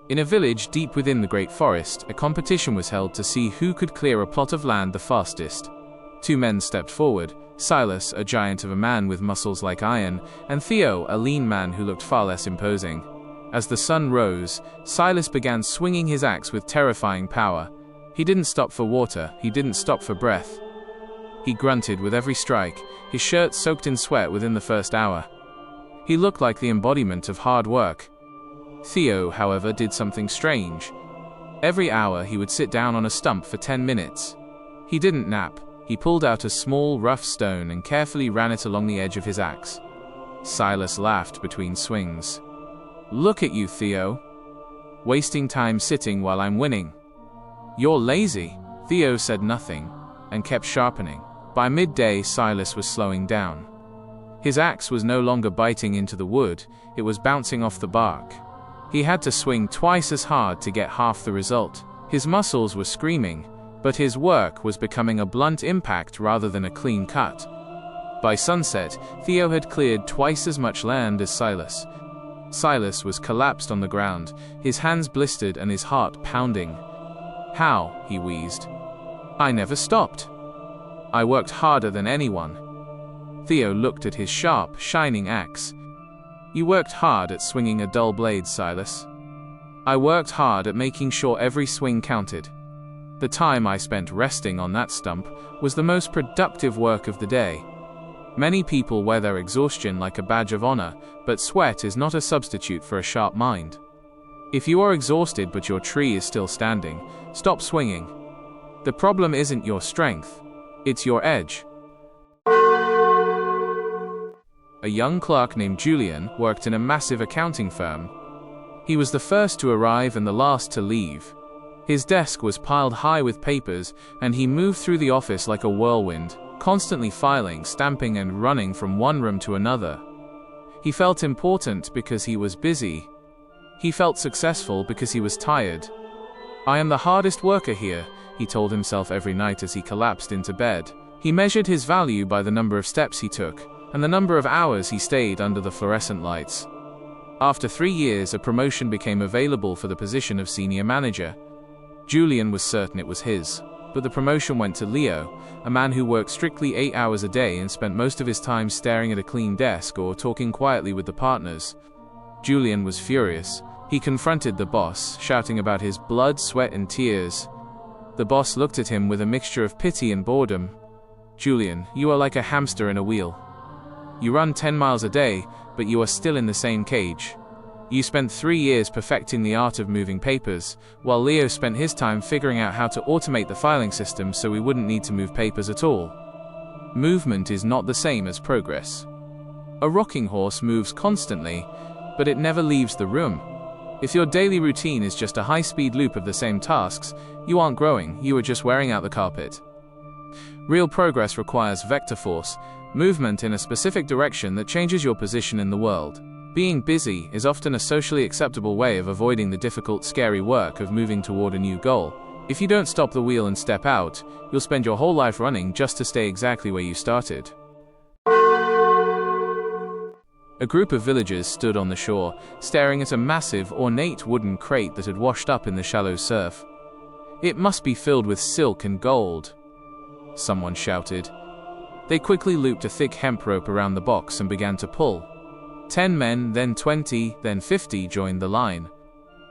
In a village deep within the great forest, a competition was held to see who could clear a plot of land the fastest. Two men stepped forward, Silas, a giant of a man with muscles like iron, and Theo, a lean man who looked far less imposing. As the sun rose, Silas began swinging his axe with terrifying power. He didn't stop for water, he didn't stop for breath. He grunted with every strike, his shirt soaked in sweat within the first hour. He looked like the embodiment of hard work. Theo, however, did something strange. Every hour he would sit down on a stump for 10 minutes. He didn't nap. He pulled out a small, rough stone and carefully ran it along the edge of his axe. Silas laughed between swings. "Look at you, Theo. Wasting time sitting while I'm winning." "You're lazy." Theo said nothing, and kept sharpening. By midday, Silas was slowing down. His axe was no longer biting into the wood, it was bouncing off the bark. He had to swing twice as hard to get half the result. His muscles were screaming, but his work was becoming a blunt impact rather than a clean cut. By sunset, Theo had cleared twice as much land as Silas. Silas was collapsed on the ground, his hands blistered and his heart pounding. "How?" he wheezed. "I never stopped. I worked harder than anyone." Theo looked at his sharp, shining axe. "You worked hard at swinging a dull blade, Silas. I worked hard at making sure every swing counted. The time I spent resting on that stump was the most productive work of the day." Many people wear their exhaustion like a badge of honor, but sweat is not a substitute for a sharp mind. If you are exhausted but your tree is still standing, stop swinging. The problem isn't your strength, it's your edge. A young clerk named Julian worked in a massive accounting firm. He was the first to arrive and the last to leave. His desk was piled high with papers, and he moved through the office like a whirlwind, constantly filing, stamping, and running from one room to another. He felt important because he was busy. He felt successful because he was tired. "I am the hardest worker here," he told himself every night as he collapsed into bed. He measured his value by the number of steps he took, and the number of hours he stayed under the fluorescent lights. After 3 years, a promotion became available for the position of senior manager. Julian was certain it was his, but the promotion went to Leo, a man who worked strictly 8 hours a day and spent most of his time staring at a clean desk or talking quietly with the partners. Julian was furious. He confronted the boss, shouting about his blood, sweat, and tears. The boss looked at him with a mixture of pity and boredom. "Julian, you are like a hamster in a wheel. You run 10 miles a day, but you are still in the same cage. You spent 3 years perfecting the art of moving papers, while Leo spent his time figuring out how to automate the filing system so we wouldn't need to move papers at all. Movement is not the same as progress. A rocking horse moves constantly, but it never leaves the room. If your daily routine is just a high-speed loop of the same tasks, you aren't growing, you are just wearing out the carpet. Real progress requires vector force, movement in a specific direction that changes your position in the world. Being busy is often a socially acceptable way of avoiding the difficult, scary work of moving toward a new goal. If you don't stop the wheel and step out, you'll spend your whole life running just to stay exactly where you started." A group of villagers stood on the shore, staring at a massive, ornate wooden crate that had washed up in the shallow surf. "It must be filled with silk and gold," someone shouted. They quickly looped a thick hemp rope around the box and began to pull. 10 men, then 20, then 50 joined the line.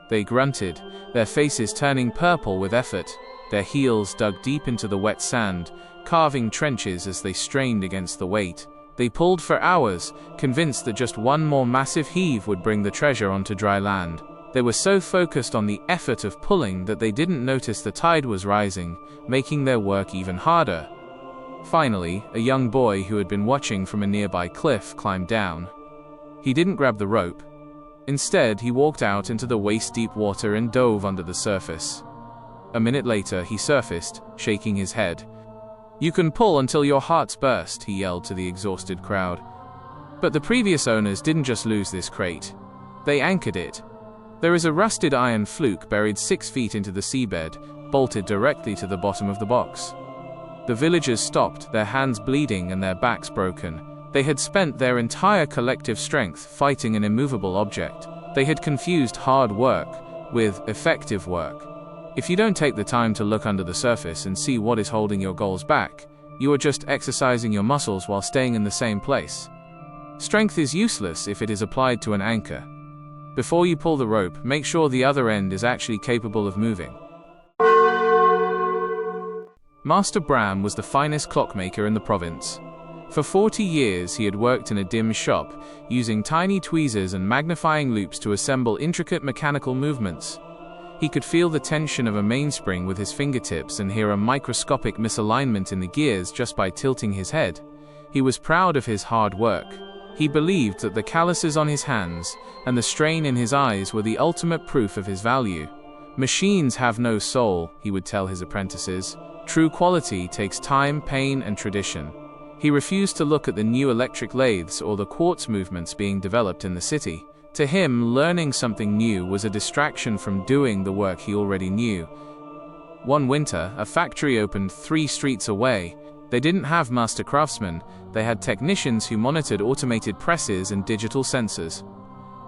They grunted, their faces turning purple with effort. Their heels dug deep into the wet sand, carving trenches as they strained against the weight. They pulled for hours, convinced that just one more massive heave would bring the treasure onto dry land. They were so focused on the effort of pulling that they didn't notice the tide was rising, making their work even harder. Finally, a young boy who had been watching from a nearby cliff climbed down. He didn't grab the rope. Instead, he walked out into the waist-deep water and dove under the surface. A minute later, he surfaced, shaking his head. "You can pull until your hearts burst," he yelled to the exhausted crowd. But the previous owners didn't just lose this crate. They anchored it. There is a rusted iron fluke buried 6 feet into the seabed, bolted directly to the bottom of the box. The villagers stopped, their hands bleeding and their backs broken. They had spent their entire collective strength fighting an immovable object. They had confused hard work, with effective work. If you don't take the time to look under the surface and see what is holding your goals back, you are just exercising your muscles while staying in the same place. Strength is useless if it is applied to an anchor. Before you pull the rope, make sure the other end is actually capable of moving. Master Bram was the finest clockmaker in the province. For 40 years he had worked in a dim shop, using tiny tweezers and magnifying loops to assemble intricate mechanical movements. He could feel the tension of a mainspring with his fingertips and hear a microscopic misalignment in the gears just by tilting his head. He was proud of his hard work. He believed that the calluses on his hands and the strain in his eyes were the ultimate proof of his value. Machines have no soul, he would tell his apprentices. True quality takes time, pain, and tradition. He refused to look at the new electric lathes or the quartz movements being developed in the city. To him, learning something new was a distraction from doing the work he already knew. One winter, a factory opened 3 streets away. They didn't have master craftsmen, they had technicians who monitored automated presses and digital sensors.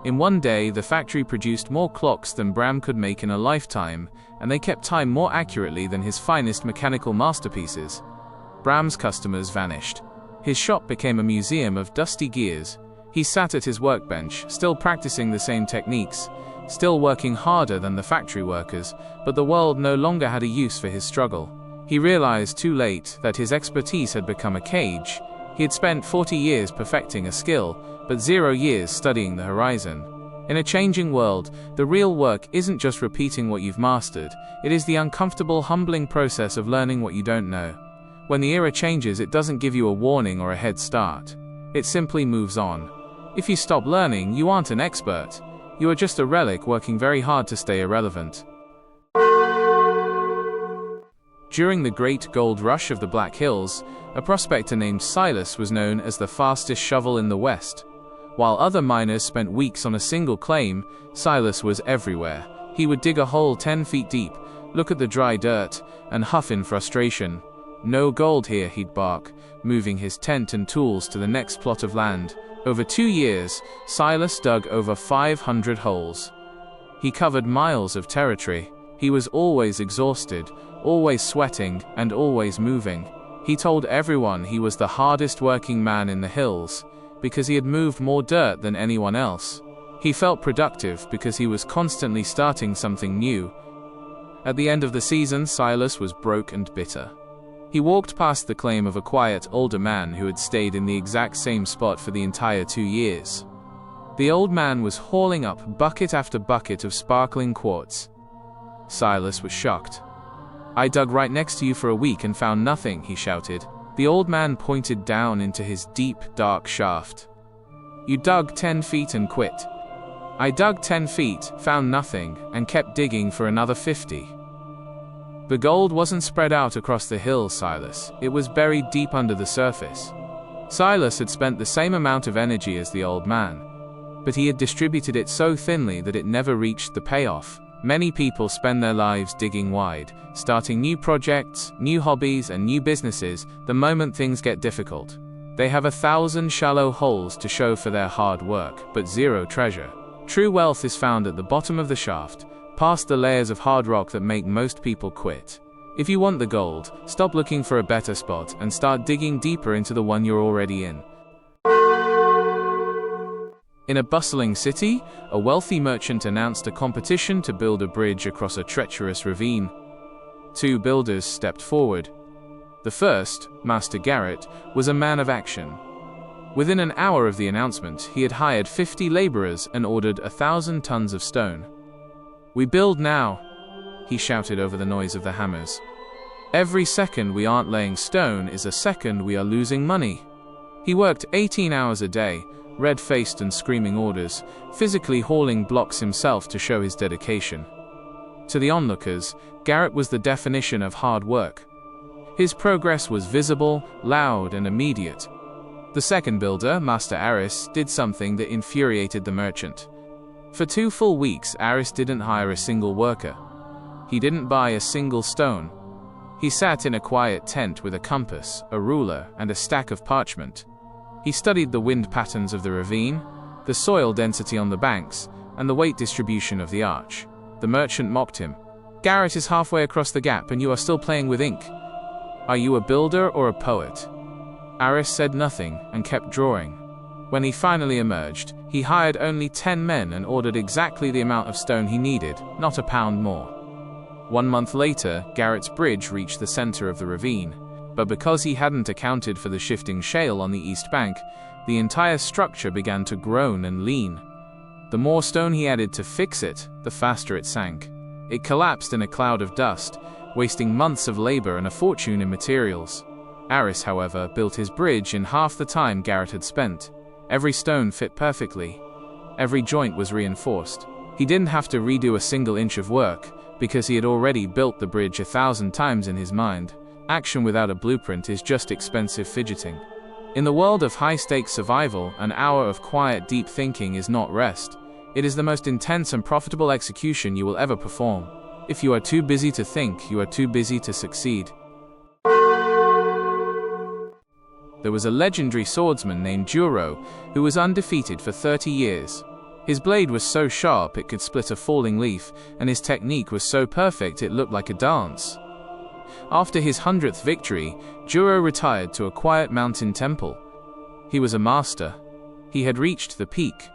In one day, the factory produced more clocks than Bram could make in a lifetime, and they kept time more accurately than his finest mechanical masterpieces. Bram's customers vanished. His shop became a museum of dusty gears. He sat at his workbench, still practicing the same techniques, still working harder than the factory workers, but the world no longer had a use for his struggle. He realized too late that his expertise had become a cage. He had spent 40 years perfecting a skill, but 0 years studying the horizon. In a changing world, the real work isn't just repeating what you've mastered, it is the uncomfortable, humbling process of learning what you don't know. When the era changes, it doesn't give you a warning or a head start. It simply moves on. If you stop learning, you aren't an expert. You are just a relic working very hard to stay irrelevant. During the great gold rush of the Black Hills, a prospector named Silas was known as the fastest shovel in the West. While other miners spent weeks on a single claim, Silas was everywhere. He would dig a hole 10 feet deep, look at the dry dirt, and huff in frustration. "No gold here," he'd bark, moving his tent and tools to the next plot of land. Over 2 years, Silas dug over 500 holes. He covered miles of territory. He was always exhausted, always sweating, and always moving. He told everyone he was the hardest working man in the hills, because he had moved more dirt than anyone else. He felt productive because he was constantly starting something new. At the end of the season, Silas was broke and bitter. He walked past the claim of a quiet, older man who had stayed in the exact same spot for the entire 2 years. The old man was hauling up bucket after bucket of sparkling quartz. Silas was shocked. "I dug right next to you for a week and found nothing," he shouted. The old man pointed down into his deep, dark shaft. "You dug 10 feet and quit." "I dug 10 feet, found nothing, and kept digging for another 50. The gold wasn't spread out across the hill, Silas. It was buried deep under the surface." Silas had spent the same amount of energy as the old man, but he had distributed it so thinly that it never reached the payoff. Many people spend their lives digging wide, starting new projects, new hobbies, and new businesses the moment things get difficult. They have 1,000 shallow holes to show for their hard work, but 0 treasure. True wealth is found at the bottom of the shaft, past the layers of hard rock that make most people quit. If you want the gold, stop looking for a better spot and start digging deeper into the one you're already in. In a bustling city, a wealthy merchant announced a competition to build a bridge across a treacherous ravine. 2 builders stepped forward. The first, Master Garrett, was a man of action. Within an hour of the announcement, he had hired 50 laborers and ordered 1,000 tons of stone. "We build now," he shouted over the noise of the hammers. "Every second we aren't laying stone is a second we are losing money." He worked 18 hours a day, red-faced and screaming orders, physically hauling blocks himself to show his dedication. To the onlookers, Garrett was the definition of hard work. His progress was visible, loud, and immediate. The second builder, Master Aris, did something that infuriated the merchant. For 2 full weeks, Aris didn't hire a single worker. He didn't buy a single stone. He sat in a quiet tent with a compass, a ruler, and a stack of parchment. He studied the wind patterns of the ravine, the soil density on the banks, and the weight distribution of the arch. The merchant mocked him. "Garrett is halfway across the gap and you are still playing with ink. Are you a builder or a poet?" Aris said nothing and kept drawing. When he finally emerged, he hired only 10 men and ordered exactly the amount of stone he needed, not a pound more. 1 month later, Garrett's bridge reached the center of the ravine, but because he hadn't accounted for the shifting shale on the east bank, the entire structure began to groan and lean. The more stone he added to fix it, the faster it sank. It collapsed in a cloud of dust, wasting months of labor and a fortune in materials. Aris, however, built his bridge in half the time Garrett had spent. Every stone fit perfectly. Every joint was reinforced. He didn't have to redo a single inch of work, because he had already built the bridge 1,000 times in his mind. Action without a blueprint is just expensive fidgeting. In the world of high-stakes survival, an hour of quiet, deep thinking is not rest. It is the most intense and profitable execution you will ever perform. If you are too busy to think, you are too busy to succeed. There was a legendary swordsman named Juro, who was undefeated for 30 years. His blade was so sharp it could split a falling leaf, and his technique was so perfect it looked like a dance. After his 100th victory, Juro retired to a quiet mountain temple. He was a master. He had reached the peak.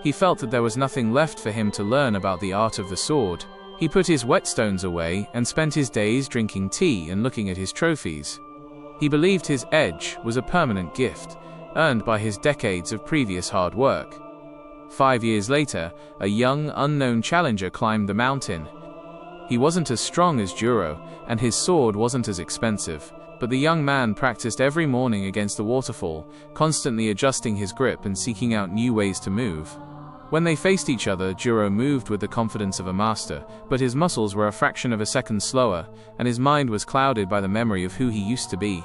He felt that there was nothing left for him to learn about the art of the sword. He put his whetstones away and spent his days drinking tea and looking at his trophies. He believed his edge was a permanent gift, earned by his decades of previous hard work. 5 years later, a young, unknown challenger climbed the mountain. He wasn't as strong as Juro, and his sword wasn't as expensive, but the young man practiced every morning against the waterfall, constantly adjusting his grip and seeking out new ways to move. When they faced each other, Juro moved with the confidence of a master, but his muscles were a fraction of a second slower, and his mind was clouded by the memory of who he used to be.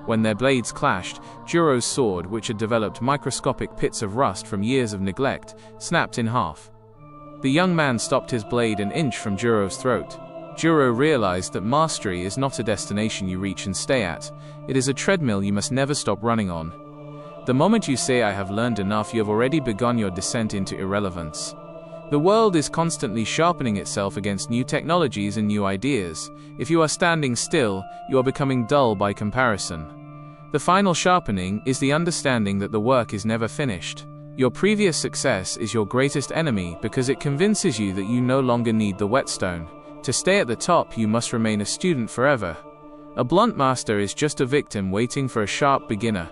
When their blades clashed, Juro's sword, which had developed microscopic pits of rust from years of neglect, snapped in half. The young man stopped his blade an inch from Juro's throat. Juro realized that mastery is not a destination you reach and stay at. It is a treadmill you must never stop running on. The moment you say, "I have learned enough," you have already begun your descent into irrelevance. The world is constantly sharpening itself against new technologies and new ideas. If you are standing still, you are becoming dull by comparison. The final sharpening is the understanding that the work is never finished. Your previous success is your greatest enemy because it convinces you that you no longer need the whetstone. To stay at the top, you must remain a student forever. A blunt master is just a victim waiting for a sharp beginner.